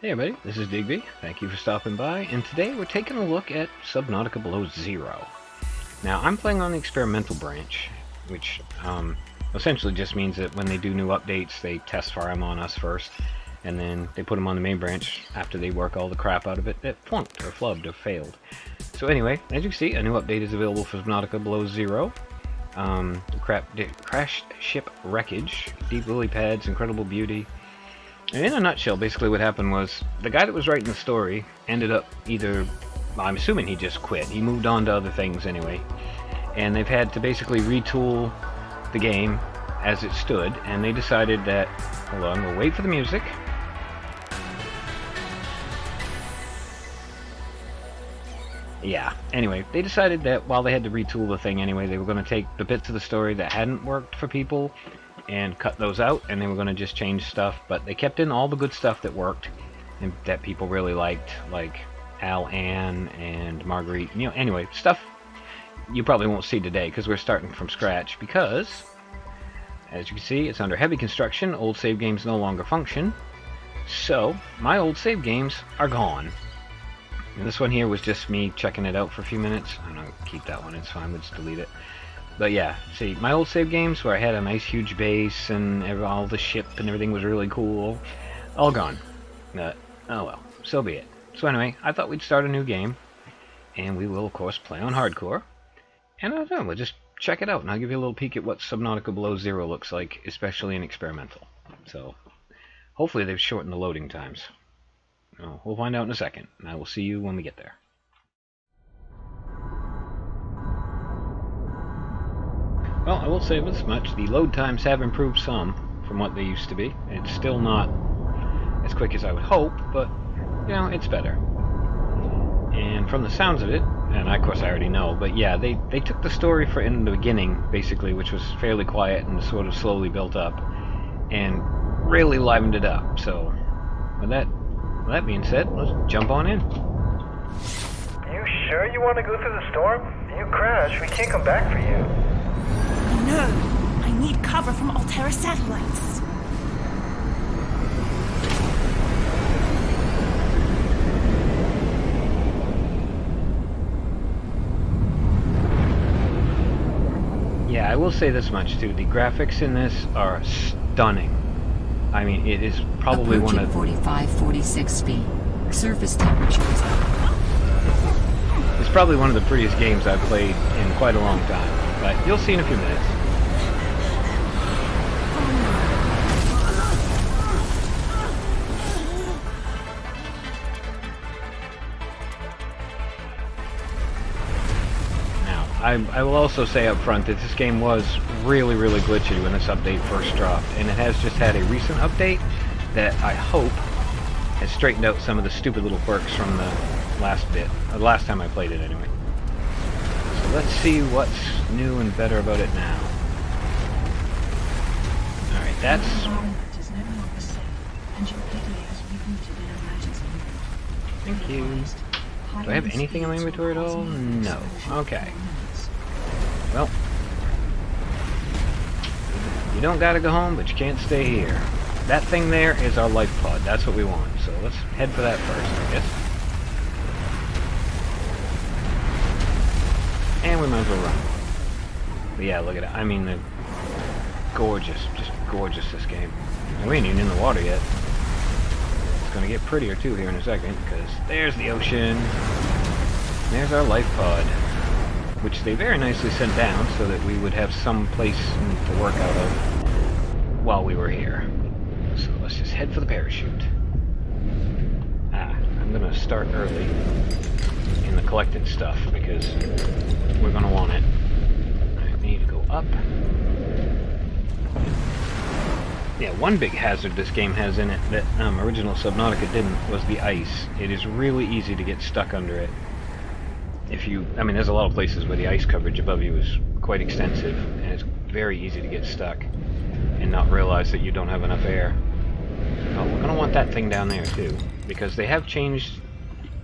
Hey everybody, this is Digby. Thank you for stopping by, and today we're taking a look at Subnautica Below Zero. Now, I'm playing on the experimental branch, which essentially just means that when they do new updates, they test fire them on us first, and then they put them on the main branch after they work all the crap out of it that flunked or flubbed or failed. So anyway, as you can see, a new update is available for Subnautica Below Zero. Crashed ship wreckage, deep lily pads, incredible beauty. And in a nutshell, basically what happened was the guy that was writing the story ended up either, I'm assuming he just quit. He moved on to other things anyway. And they've had to basically retool the game as it stood, and they decided that, hold on, we'll wait for the music. Yeah, anyway, they decided that while they had to retool the thing anyway, they were going to take the bits of the story that hadn't worked for people and cut those out, and they were going to just change stuff, but they kept in all the good stuff that worked and that people really liked, like Al Ann and Marguerite. You know, anyway, stuff you probably won't see today because we're starting from scratch, because as you can see, it's under heavy construction. Old save games no longer function, so my old save games are gone. And this one here was just me checking it out for a few minutes. I don't know, keep that one, it's fine, we'll just delete it. But yeah, see, my old save games where I had a nice huge base and all the ship and everything was really cool, all gone. Oh well, so be it. So anyway, I thought we'd start a new game, and we will of course play on hardcore. And I don't know, we'll just check it out, and I'll give you a little peek at what Subnautica Below Zero looks like, especially in experimental. So, hopefully they've shortened the loading times. We'll find out in a second, and I will see you when we get there. Well, I will say this much, the load times have improved some from what they used to be. It's still not as quick as I would hope, but, you know, it's better. And from the sounds of it, and of course I already know, but yeah, they took the story for in the beginning, basically, which was fairly quiet and sort of slowly built up, and really livened it up. So, with that being said, let's jump on in. You sure you want to go through the storm? You crash, we can't come back for you. No, I need cover from Altera satellites. Yeah, I will say this much too. The graphics in this are stunning. I mean, it is probably Approaching one of 45-46 speed. Surface temperatures. it's probably one of the prettiest games I've played in quite a long time. But you'll see in a few minutes. I will also say up front that this game was really glitchy when this update first dropped, and it has just had a recent update that I hope has straightened out some of the stupid little quirks from the last time I played it anyway. So let's see what's new and better about it now. Alright, that's... Thank you. Do I have anything in my inventory at all? No. Okay. Well, you don't gotta go home, but you can't stay here. That thing there is our life pod. That's what we want. So let's head for that first, I guess. And we might as well run. But yeah, look at it. I mean, the gorgeous, just gorgeous, this game. And we ain't even in the water yet. It's gonna get prettier too here in a second, because there's the ocean. There's our life pod, which they very nicely sent down so that we would have some place to work out of while we were here. So let's just head for the parachute. I'm gonna start early in the collected stuff because we're gonna want it. I need to go up. Yeah, one big hazard this game has in it that original Subnautica didn't was the ice. It is really easy to get stuck under it. I mean, there's a lot of places where the ice coverage above you is quite extensive, and it's very easy to get stuck and not realize that you don't have enough air. Oh, we're going to want that thing down there too, because they have changed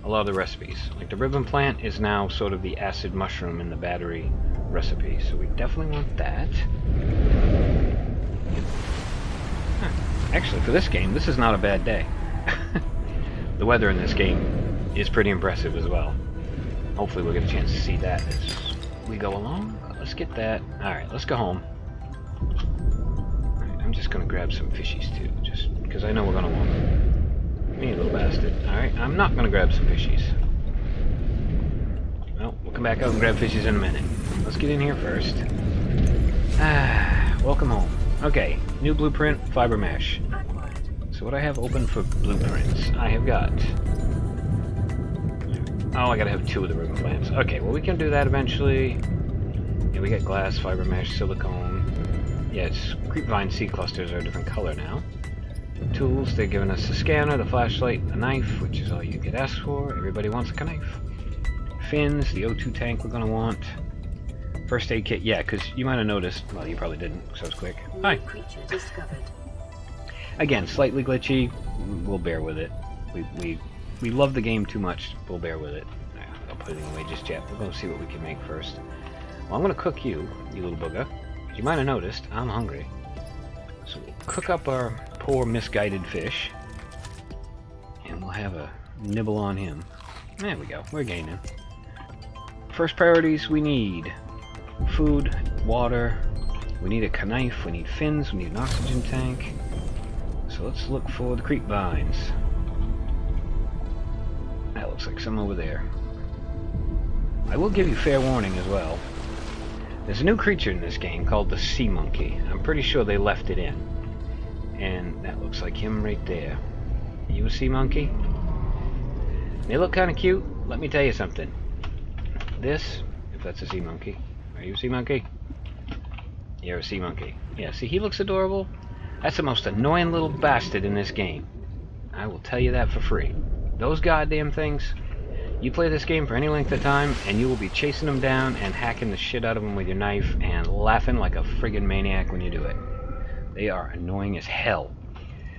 a lot of the recipes. Like the ribbon plant is now sort of the acid mushroom in the battery recipe, so we definitely want that. Actually, for this game, this is not a bad day. the weather in this game is pretty impressive as well. Hopefully we'll get a chance to see that as we go along. Let's get that. Alright, let's go home. Alright, I'm just gonna grab some fishies too, just because I know we're gonna want them. Me, little bastard. Alright, I'm not gonna grab some fishies. Well, we'll come back out and grab fishies in a minute. Let's get in here first. Welcome home. Okay, new blueprint, fiber mesh. So what I have open for blueprints, I have got... Oh, I gotta have 2 of the ribbon plants. Okay, well we can do that eventually. Yeah, we got glass, fiber mesh, silicone. Yeah, it's creepvine seed clusters are a different color now. Tools, they're giving us a scanner, the flashlight, a knife, which is all you could ask for. Everybody wants a knife. Fins, the O2 tank we're gonna want. First aid kit, yeah, because you might have noticed, well, you probably didn't, because I was quick. Hi. Creature discovered. Again, slightly glitchy, we'll bear with it. We love the game too much, we'll bear with it. I'll put it away just yet. We're going to see what we can make first. Well, I'm going to cook you, you little booger. As you might have noticed, I'm hungry. So we'll cook up our poor misguided fish. And we'll have a nibble on him. There we go, we're gaining. First priorities, we need food, water, we need a knife, we need fins, we need an oxygen tank. So let's look for the creep vines. That looks like some over there. I will give you fair warning as well. There's a new creature in this game called the sea monkey. I'm pretty sure they left it in. And that looks like him right there. Are you a sea monkey? They look kind of cute. Let me tell you something. This, if that's a sea monkey. Are you a sea monkey? You're a sea monkey. Yeah, see, he looks adorable. That's the most annoying little bastard in this game. I will tell you that for free. Those goddamn things, you play this game for any length of time, and you will be chasing them down and hacking the shit out of them with your knife and laughing like a friggin' maniac when you do it. They are annoying as hell.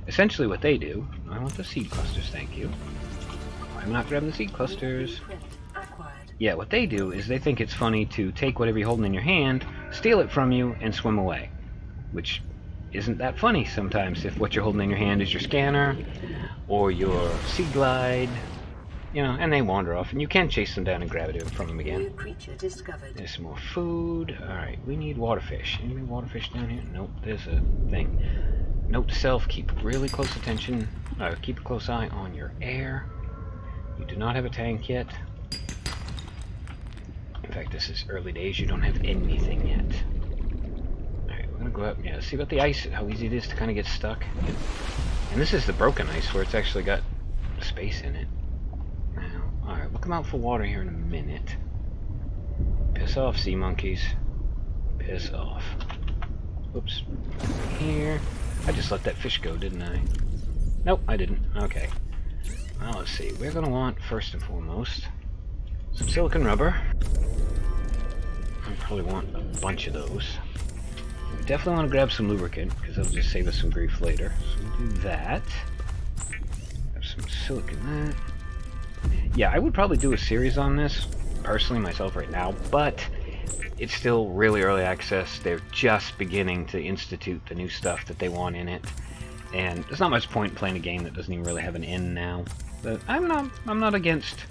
Essentially what they do... I want the seed clusters, thank you. I'm not grabbing the seed clusters. Yeah, what they do is they think it's funny to take whatever you're holding in your hand, steal it from you, and swim away. Which isn't that funny sometimes if what you're holding in your hand is your scanner or your sea glide, you know, and they wander off, and you can chase them down and grab it from them again. There's some more food. Alright, we need waterfish. Any waterfish down here? Nope, there's a thing. Note to self, keep really close attention, keep a close eye on your air. You do not have a tank yet. In fact, this is early days, you don't have anything yet. We're gonna go up, yeah, see about the ice, how easy it is to kind of get stuck. And this is the broken ice where it's actually got space in it. Now, alright, we'll come out for water here in a minute. Piss off, sea monkeys. Piss off. Oops. Here. I just let that fish go, didn't I? Nope, I didn't. Okay. Well, let's see. We're gonna want, first and foremost, some silicone rubber. I probably want a bunch of those. We definitely want to grab some lubricant, because that'll just save us some grief later. So we'll do that. Have some silicone that. Yeah, I would probably do a series on this, personally, myself right now, but it's still really early access. They're just beginning to institute the new stuff that they want in it. And there's not much point playing a game that doesn't even really have an end now. But I'm not against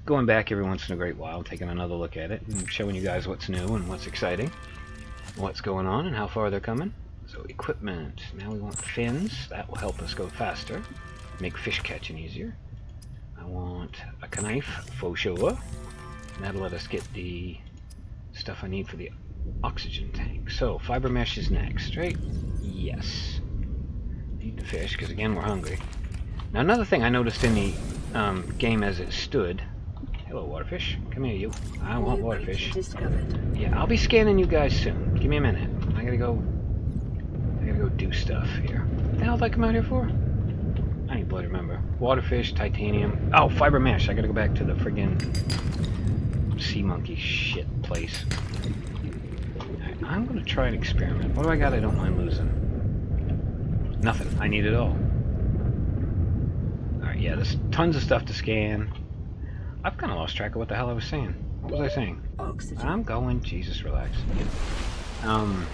going back every once in a great while, taking another look at it, and showing you guys what's new and what's exciting. What's going on and how far they're coming. So equipment, now we want fins. That will help us go faster, make fish catching easier. I want a knife, for sure. That'll let us get the stuff I need for the oxygen tank. So fiber mesh is next, right? Yes. Need the fish, because again we're hungry. Now another thing I noticed in the game as it stood. Hello, waterfish. Come here, you. I want waterfish. Yeah, I'll be scanning you guys soon. Give me a minute. I gotta go do stuff here. What the hell did I come out here for? I ain't bloody remember. Waterfish, titanium. Oh, fiber mesh. I gotta go back to the friggin' sea monkey shit place. Right, I'm gonna try an experiment. What do I got I don't mind losing? Nothing. I need it all. Alright, yeah, there's tons of stuff to scan. I've kind of lost track of what the hell I was saying. What was I saying? Oxygen. I'm going. Jesus, relax. Oh,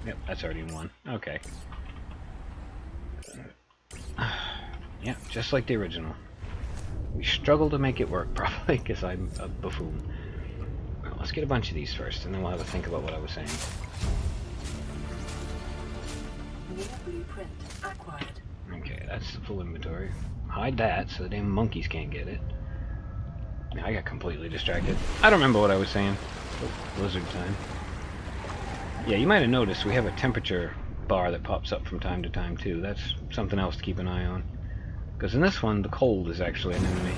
yep, that's already in one. Okay. Yeah, just like the original. We struggle to make it work, probably, because I'm a buffoon. Well, let's get a bunch of these first, and then we'll have a think about what I was saying. Blueprint acquired. Okay, that's the full inventory. Hide that, so the damn monkeys can't get it. Now, I got completely distracted. I don't remember what I was saying. Oh, blizzard time. Yeah, you might have noticed we have a temperature bar that pops up from time to time, too. That's something else to keep an eye on. Because in this one, the cold is actually an enemy.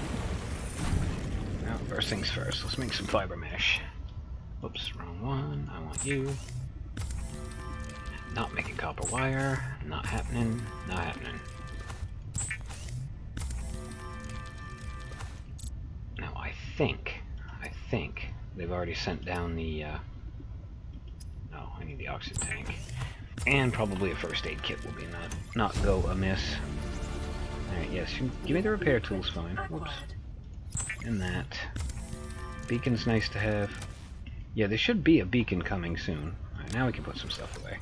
Now, first things first, let's make some fiber mesh. Oops, wrong one. I want you. Not making copper wire. Not happening. Not happening. Now, I think they've already sent down the, no, I need the oxygen tank. And probably a first aid kit will be not go amiss. Alright, yes, give me the repair tools, fine. Whoops. And that. Beacon's nice to have. Yeah, there should be a beacon coming soon. Alright, now we can put some stuff away.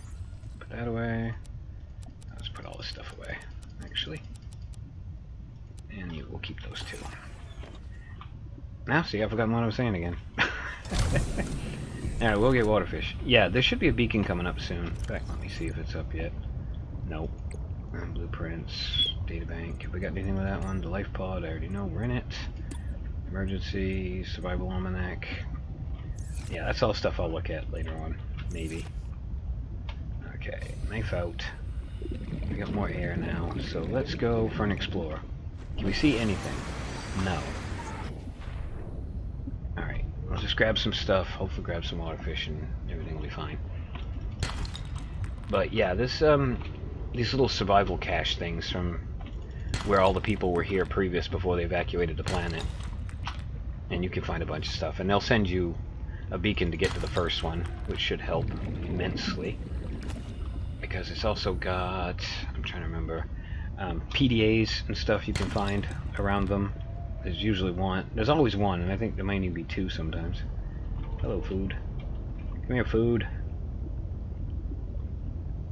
Put that away. Let's put all this stuff away, actually. And we'll keep those two. Now, see, I've forgotten what I was saying again. Alright, we'll get waterfish. Yeah, there should be a beacon coming up soon. In fact, let me see if it's up yet. Nope. Blueprints, databank. Have we got anything with that one? The life pod, I already know we're in it. Emergency, survival almanac. Yeah, that's all stuff I'll look at later on, maybe. Okay, knife out. We got more air now, so let's go for an explore. Can we see anything? No. Alright, we'll just grab some stuff, hopefully grab some waterfish and everything will be fine. But yeah, this these little survival cache things from where all the people were here previous before they evacuated the planet. And you can find a bunch of stuff. And they'll send you a beacon to get to the first one, which should help immensely. Because it's also got, I'm trying to remember, PDAs and stuff you can find around them. There's usually one. There's always one, and I think there might even be two sometimes. Hello, food. Come here, food.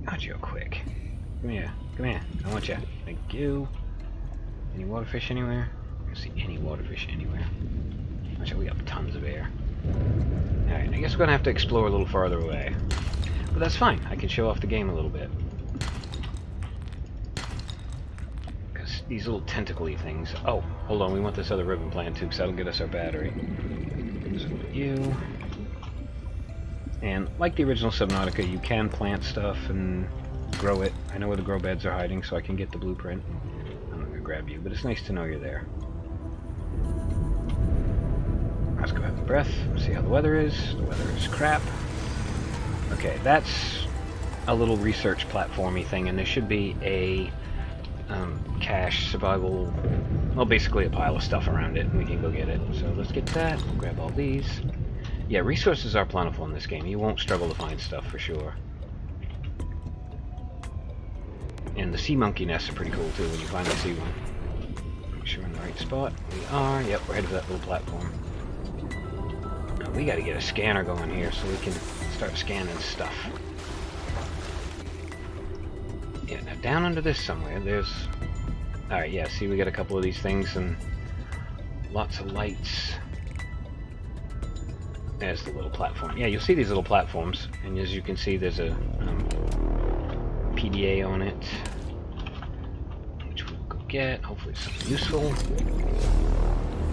Not you quick. Come here. Come here. I want you. Thank you. Any waterfish anywhere? I don't see any waterfish anywhere. Watch out, we got tons of air. Alright, I guess we're gonna have to explore a little farther away. But that's fine. I can show off the game a little bit. Because these little tentacle-y things... Oh, hold on. We want this other ribbon plant too, because that'll get us our battery. So you... And like the original Subnautica, you can plant stuff and grow it. I know where the grow beds are hiding, so I can get the blueprint. I'm not going to grab you, but it's nice to know you're there. Let's go have a breath, see how the weather is. The weather is crap. Okay, that's a little research platformy thing, and there should be a cache survival, well, basically a pile of stuff around it, and we can go get it. So let's get that, we'll grab all these. Yeah, resources are plentiful in this game. You won't struggle to find stuff for sure. And the sea monkey nests are pretty cool too when you finally see one. Make sure we're in the right spot. We are. Yep, we're headed for that little platform. Now, we gotta get a scanner going here so we can start scanning stuff. Yeah, now down under this somewhere, there's... Alright, yeah, see we got a couple of these things and lots of lights. There's the little platform. Yeah, you'll see these little platforms, and as you can see, there's a PDA on it, which we'll go get. Hopefully it's something useful.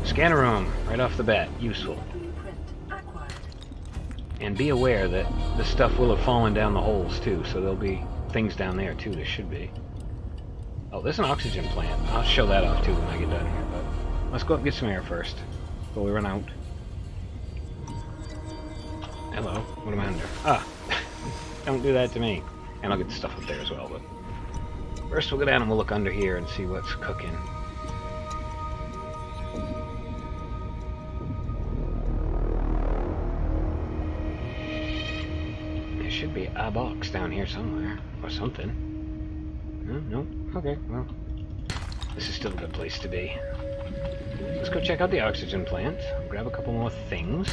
Scanner room, right off the bat, useful. And be aware that the stuff will have fallen down the holes too, so there'll be things down there too. There should be. Oh, there's an oxygen plant. I'll show that off too when I get done here, but let's go up and get some air first before we run out. Hello, what am I under? Ah, don't do that to me. And I'll get the stuff up there as well, but first we'll go down and we'll look under here and see what's cooking. There should be a box down here somewhere, or something. No? Okay, well, this is still a good place to be. Let's go check out the oxygen plant, grab a couple more things.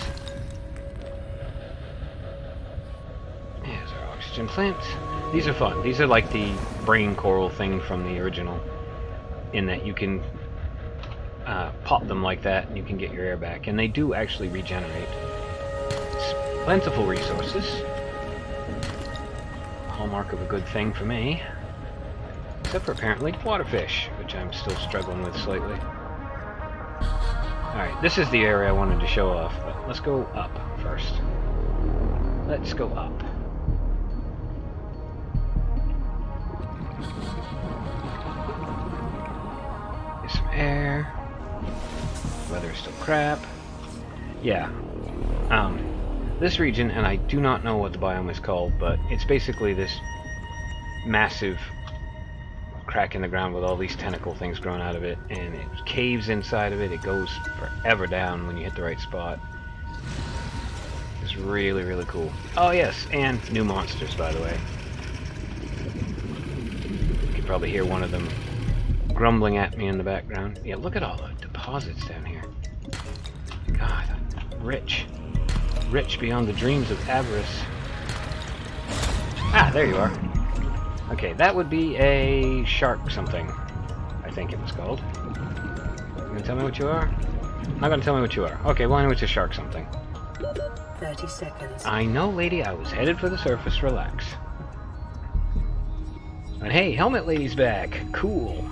There's our oxygen plant. These are fun. These are like the brain coral thing from the original. in that you can pop them like that and you can get your air back, and they do actually regenerate. It's plentiful resources. Hallmark of a good thing for me. Except for apparently waterfish, which I'm still struggling with slightly. Alright, this is the area I wanted to show off, but let's go up first. Let's go up. Get some air. Weather's still crap. Yeah. This region, and I do not know what the biome is called, but it's basically this massive crack in the ground with all these tentacle things growing out of it, and it caves inside of it. It goes forever down when you hit the right spot. It's really, really cool. Oh yes, and new monsters, by the way. You can probably hear one of them grumbling at me in the background. Yeah, look at all the deposits down here. God, rich. Rich beyond the dreams of avarice. Ah, there you are. Okay, that would be a shark something, I think it was called. You gonna tell me what you are? Not gonna tell me what you are. Okay, well I know it's a shark something. 30 seconds. I know, lady, I was headed for the surface. Relax. And hey, Helmet Lady's back. Cool.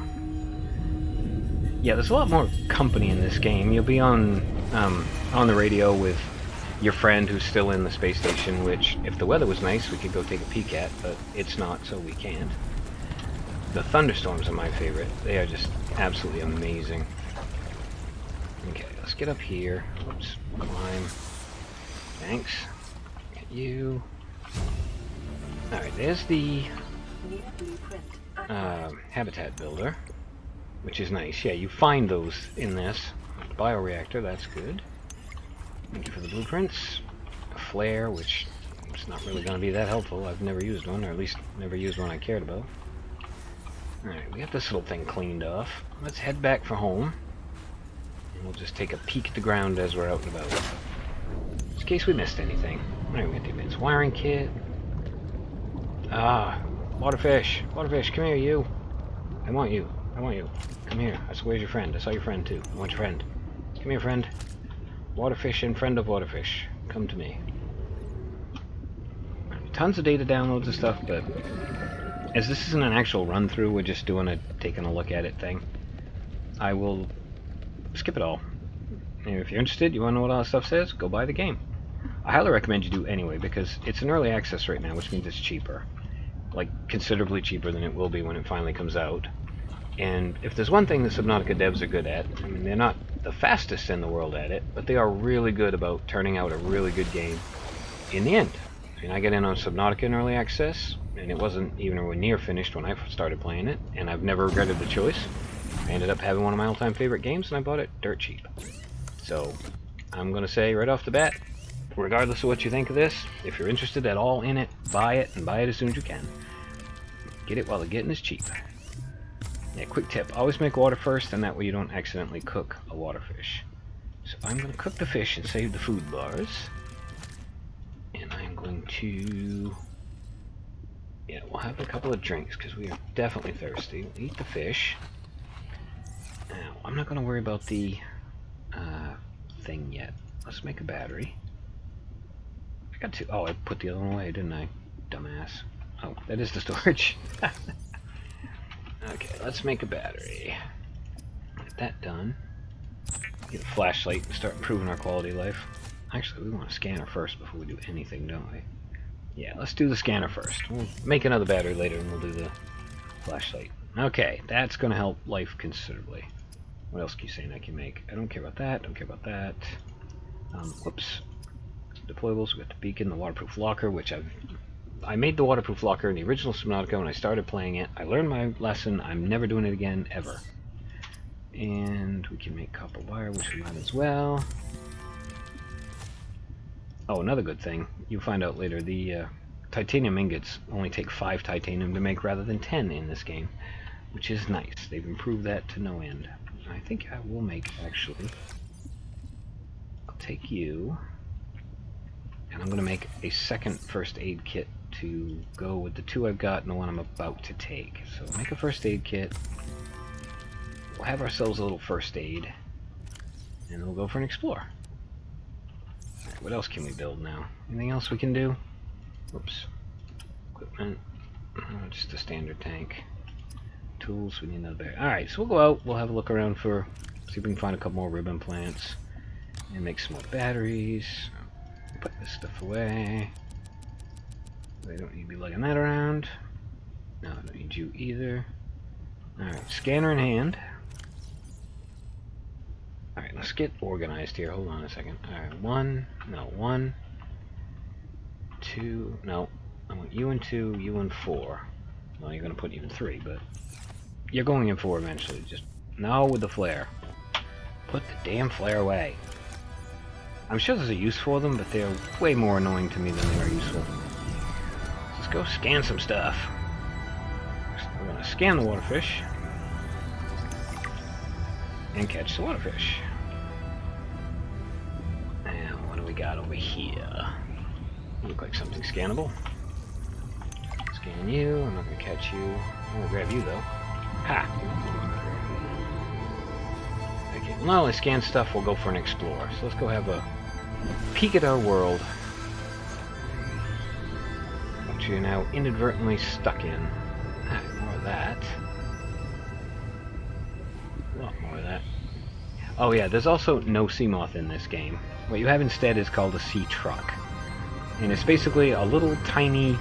Yeah, there's a lot more company in this game. You'll be on the radio with your friend who's still in the space station, which, if the weather was nice, we could go take a peek at, but it's not, so we can't. The thunderstorms are my favorite. They are just absolutely amazing. Okay, let's get up here. Whoops, climb. Thanks. Get you. Alright, there's the habitat builder, which is nice. Yeah, you find those in this. Bioreactor, that's good. Thank you for the blueprints. A flare, which is not really going to be that helpful. I've never used one, or at least never used one I cared about. Alright, we got this little thing cleaned off. Let's head back for home. And we'll just take a peek at the ground as we're out and about. Just in case we missed anything. Alright, we got the advanced wiring kit. Ah, waterfish. Waterfish, come here, you. I want you. I want you. Come here. I saw, where's your friend? I saw your friend, too. I want your friend. Come here, friend. Waterfish and friend of waterfish. Come to me. Tons of data downloads and stuff, but as this isn't an actual run-through, we're just doing a taking a look at it thing. I will skip it all. And if you're interested, you want to know what all that stuff says, go buy the game. I highly recommend you do anyway, because it's in early access right now, which means it's cheaper. Like, considerably cheaper than it will be when it finally comes out. And if there's one thing the Subnautica devs are good at, I mean, they're not the fastest in the world at it, but they are really good about turning out a really good game in the end. I mean, I got in on Subnautica in early access, and it wasn't even near finished when I started playing it, and I've never regretted the choice. I ended up having one of my all-time favorite games, and I bought it dirt cheap. So, I'm going to say right off the bat, regardless of what you think of this, if you're interested at all in it, buy it, and buy it as soon as you can. Get it while the getting is cheap. Yeah, quick tip, always make water first, and that way you don't accidentally cook a waterfish. So I'm going to cook the fish and save the food bars. And I'm going to... yeah, we'll have a couple of drinks, because we are definitely thirsty. We'll eat the fish. Now, I'm not going to worry about the thing yet. Let's make a battery. I got to... oh, I put the other one away, didn't I? Dumbass. Oh, that is the storage. Okay, let's make a battery. Get that done. Get a flashlight and start improving our quality of life. Actually, we want a scanner first before we do anything, don't we? Yeah, let's do the scanner first. We'll make another battery later and we'll do the flashlight. Okay, that's going to help life considerably. What else are you saying I can make? I don't care about that, don't care about that. Whoops. Deployables, we got the beacon, the waterproof locker, which I made the waterproof locker in the original Subnautica when I started playing it. I learned my lesson. I'm never doing it again, ever. And we can make copper wire, which we might as well. Oh, another good thing. You'll find out later. The titanium ingots only take 5 titanium to make rather than 10 in this game, which is nice. They've improved that to no end. I think I will make, actually. I'll take you. And I'm going to make a second first aid kit to go with the 2 I've got and the one I'm about to take. So make a first aid kit. we'll have ourselves a little first aid. And we'll go for an explore. Alright, what else can we build now? Anything else we can do? Oops. Equipment. Just a standard tank. Tools, we need another bear. Alright, so we'll go out, we'll have a look around for, see if we can find a couple more ribbon plants. And make some more batteries. Put this stuff away. They don't need to be lugging that around. No, I don't need you either. Alright, scanner in hand. Alright, let's get organized here. Hold on a second. Alright, 1, 2, no. I want you in 2, you in 4. Well, you're going to put you in 3, but you're going in 4 eventually. Just, no with the flare. Put the damn flare away. I'm sure there's a use for them, but they're way more annoying to me than they are useful. Let's go scan some stuff. We're going to scan the waterfish. And catch the waterfish. Now, what do we got over here? Look like something scannable. Scan you. I'm not going to catch you. I'm going to grab you, though. Ha! Okay, well, not only scan stuff, we'll go for an explore. So let's go have a peek at our world, which you're now inadvertently stuck in. More of that. A lot more of that. Oh yeah, there's also no sea moth in this game. What you have instead is called a sea truck. And it's basically a little tiny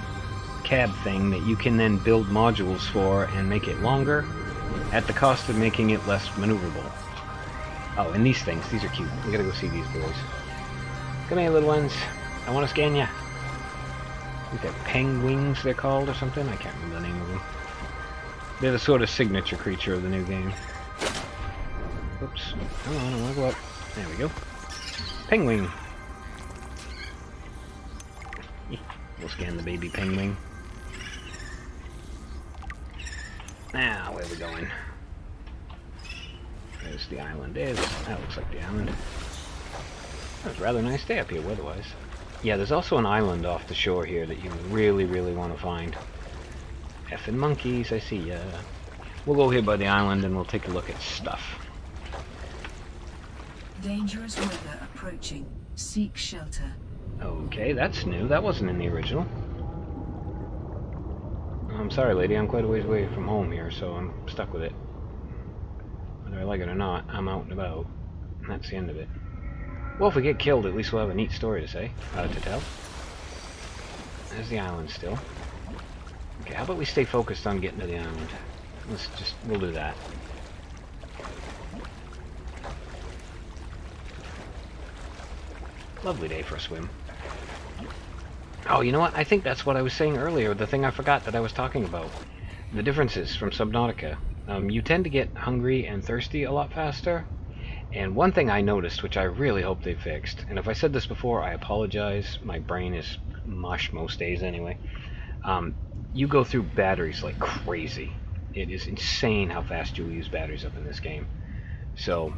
cab thing that you can then build modules for and make it longer at the cost of making it less maneuverable. Oh, and these things, these are cute. We gotta go see these boys. Come here, little ones. I want to scan ya. I think they're penguins, they're called, or something. I can't remember the name of them. They're the sort of signature creature of the new game. Oops. Come on, I want to go up. There we go. Penguin. We'll scan the baby penguin. Now, where are we going? There's the island. That looks like the island. It's a rather nice day up here weather-wise. Yeah, there's also an island off the shore here that you really, really want to find. Effing monkeys, I see ya. We'll go here by the island and we'll take a look at stuff. Dangerous weather approaching. Seek shelter. Okay, that's new. That wasn't in the original. I'm sorry, lady. I'm quite a ways away from home here, so I'm stuck with it. Whether I like it or not, I'm out and about. And that's the end of it. Well, if we get killed, at least we'll have a neat story to say, to tell. There's the island still. Okay, how about we stay focused on getting to the island? We'll do that. Lovely day for a swim. Oh, you know what? I think that's what I was saying earlier, the thing I forgot that I was talking about. The differences from Subnautica. You tend to get hungry and thirsty a lot faster. And one thing I noticed, which I really hope they fixed, and if I said this before, I apologize. My brain is mush most days anyway. You go through batteries like crazy. It is insane how fast you use batteries up in this game. So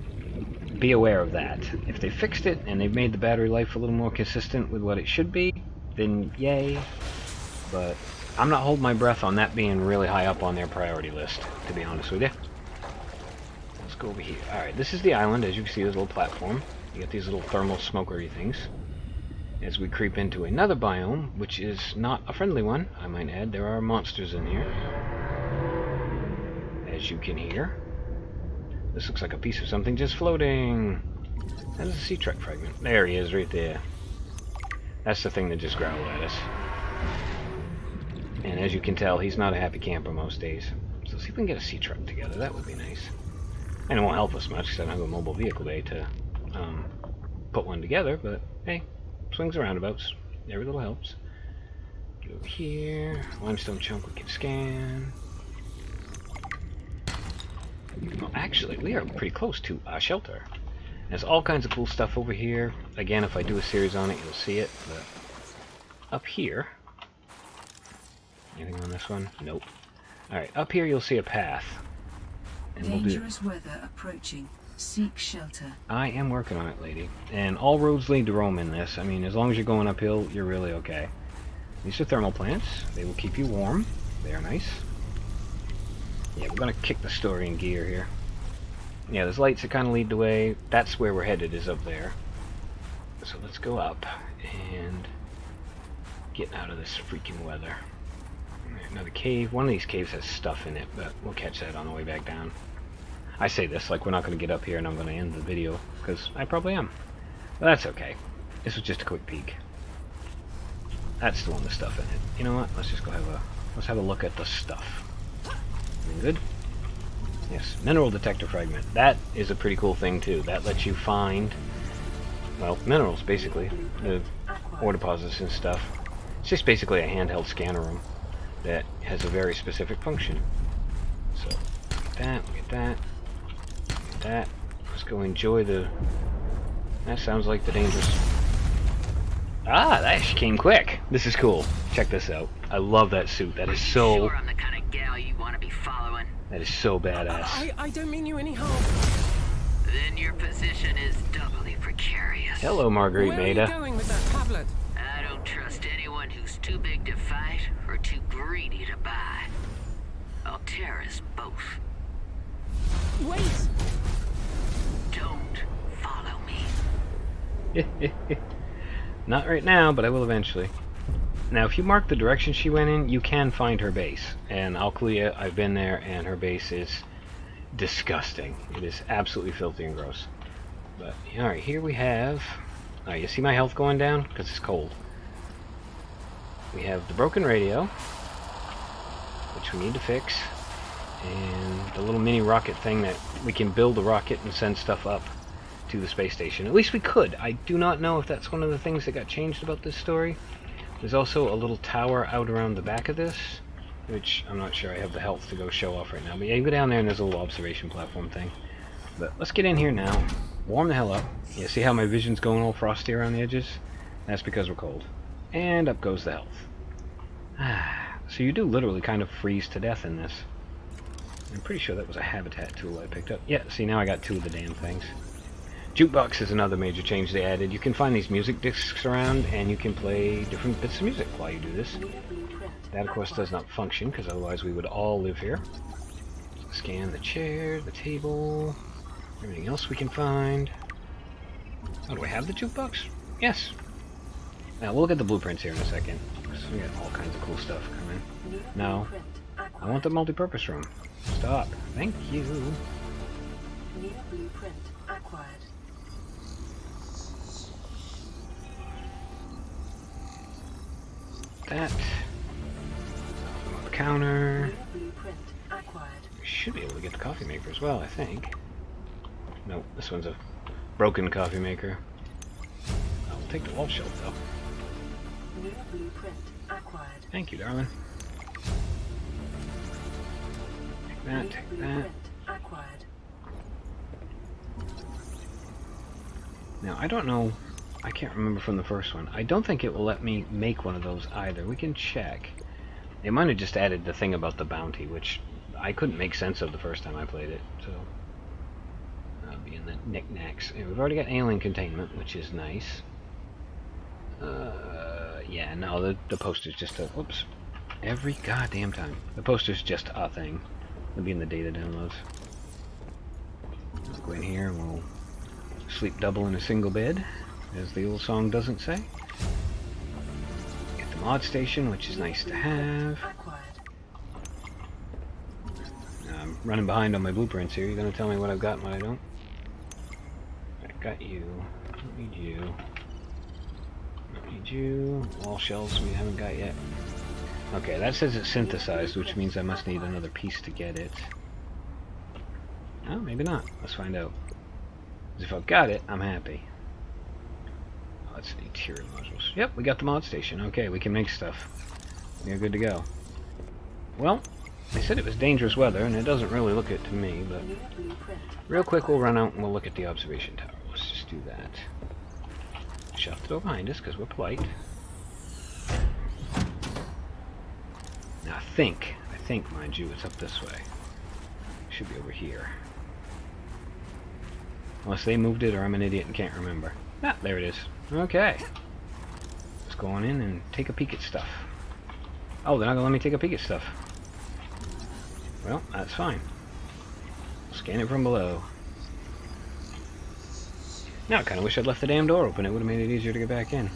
be aware of that. If they fixed it and they've made the battery life a little more consistent with what it should be, then yay. But I'm not holding my breath on that being really high up on their priority list, to be honest with you. Let's go over here. Alright, this is the island. As you can see, there's a little platform. You get these little thermal smokery things. As we creep into another biome, which is not a friendly one, I might add. There are monsters in here, as you can hear. This looks like a piece of something just floating. That is a sea truck fragment. There he is, right there. That's the thing that just growled at us. And as you can tell, he's not a happy camper most days. So see if we can get a sea truck together. That would be nice. And it won't help us much because I don't have a mobile vehicle bay to put one together. But hey, swings and roundabouts. Every little helps. Get over here. Limestone chunk we can scan. Well, actually, we are pretty close to a shelter. There's all kinds of cool stuff over here. Again, if I do a series on it, you'll see it. But up here... Anything on this one? Nope. Alright, up here you'll see a path. And Dangerous weather approaching. Seek shelter. I am working on it, lady. And all roads lead to Rome in this. I mean, as long as you're going uphill, you're really okay. These are thermal plants. They will keep you warm. They are nice. Yeah, we're going to kick the story in gear here. Yeah, there's lights that kind of lead the way. That's where we're headed, is up there. So let's go up and get out of this freaking weather. Another cave. One of these caves has stuff in it, but we'll catch that on the way back down. I say this like we're not going to get up here and I'm going to end the video, because I probably am. But that's okay. This was just a quick peek. That's the one with stuff in it. You know what? Let's just go have a look at the stuff. Everything good? Yes, mineral detector fragment. That is a pretty cool thing too. That lets you find, well, minerals basically, the ore deposits and stuff. It's just basically a handheld scanner room that has a very specific function. So, get that, get that. Let's go enjoy the. That sounds like the dangerous. Ah, that actually came quick. This is cool. Check this out. I love that suit. That is so. Sure, I'm the kind of gal you want to be following. That is so badass. I don't mean you any harm. Then your position is doubly precarious. Hello, Marguerite Where are you Maida. going with that tablet? I don't trust anyone who's too big to fight or too greedy to buy. I'll tear us both. Wait! Don't follow me. Not right now, but I will eventually. Now, if you mark the direction she went in, you can find her base. And I'll clue you, I've been there, and her base is disgusting. It is absolutely filthy and gross. But, alright, here we have... Alright, you see my health going down? Because it's cold. We have the broken radio, which we need to fix. And the little mini rocket thing that we can build a rocket and send stuff up to the space station. At least we could. I do not know if that's one of the things that got changed about this story. There's also a little tower out around the back of this, which I'm not sure I have the health to go show off right now. But yeah, you go down there and there's a little observation platform thing. But let's get in here now. Warm the hell up. Yeah, see how my vision's going all frosty around the edges? That's because we're cold. And up goes the health. So you do literally kind of freeze to death in this. I'm pretty sure that was a habitat tool I picked up. Yeah, see, now I got two of the damn things. Jukebox is another major change they added. You can find these music discs around, and you can play different bits of music while you do this. That, of course, does not function, because otherwise we would all live here. Scan the chair, the table, everything else we can find. Oh, do I have the jukebox? Yes. Now, we'll look at the blueprints here in a second. We got all kinds of cool stuff coming. No. I want the multi-purpose room. Stop. Thank you. New blueprint acquired. That. On the counter. New blueprint acquired. We should be able to get the coffee maker as well, I think. Nope, this one's a broken coffee maker. I'll take the wall shelf though. New blueprint acquired. Thank you, darling. Take that, take that. Blueprint acquired. Now, I don't know, I can't remember from the first one. I don't think it will let me make one of those either. We can check. They might have just added the thing about the bounty, which I couldn't make sense of the first time I played it, so... That'll be in the knickknacks. And we've already got alien containment, which is nice. Yeah, no, the poster's just a... Whoops. Every goddamn time. The poster's just a thing. It'll be in the data downloads. Let's go in here and we'll sleep double in a single bed, as the old song doesn't say. Get the mod station, which is nice to have. I'm running behind on my blueprints here. You're gonna tell me what I've got and what I don't? I got you. Don't need you. Don't need you. Wall shelves we haven't got yet. Okay, that says it's synthesized, which means I must need another piece to get it. Oh, maybe not. Let's find out. Because if I've got it, I'm happy. Oh, let's see. Interior modules. Yep, we got the mod station. Okay, we can make stuff. We're good to go. Well, they said it was dangerous weather, and it doesn't really look it to me, but... Real quick, we'll run out and we'll look at the observation tower. Let's just do that. Shut the door behind us, because we're polite. Now, I think, mind you, it's up this way. It should be over here. Unless they moved it or I'm an idiot and can't remember. Ah, there it is. Okay. Let's go on in and take a peek at stuff. Oh, they're not gonna let me take a peek at stuff. Well, that's fine. Scan it from below. Now I kind of wish I'd left the damn door open. It would have made it easier to get back in.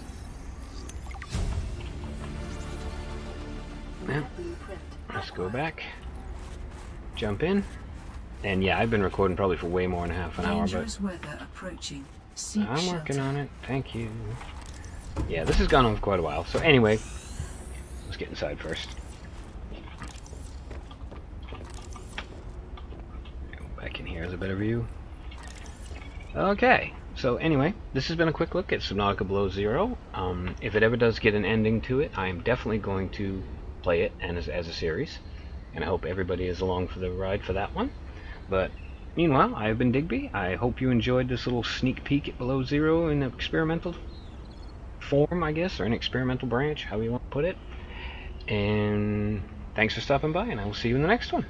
Now, let's go back. Jump in. And yeah, I've been recording probably for way more than half an hour, but Dangerous weather approaching. Seek I'm working shelter. on it. Thank you. Yeah, this has gone on for quite a while. So anyway, let's get inside first. Back in here is a better view. Okay, so anyway, this has been a quick look at Subnautica Below Zero. If it ever does get an ending to it, I am definitely going to play it as a series, and I hope everybody is along for the ride for that one. But meanwhile, I have been Digby. I hope you enjoyed this little sneak peek at Below Zero in an experimental form, I guess, or an experimental branch, however you want to put it. And thanks for stopping by, and I will see you in the next one.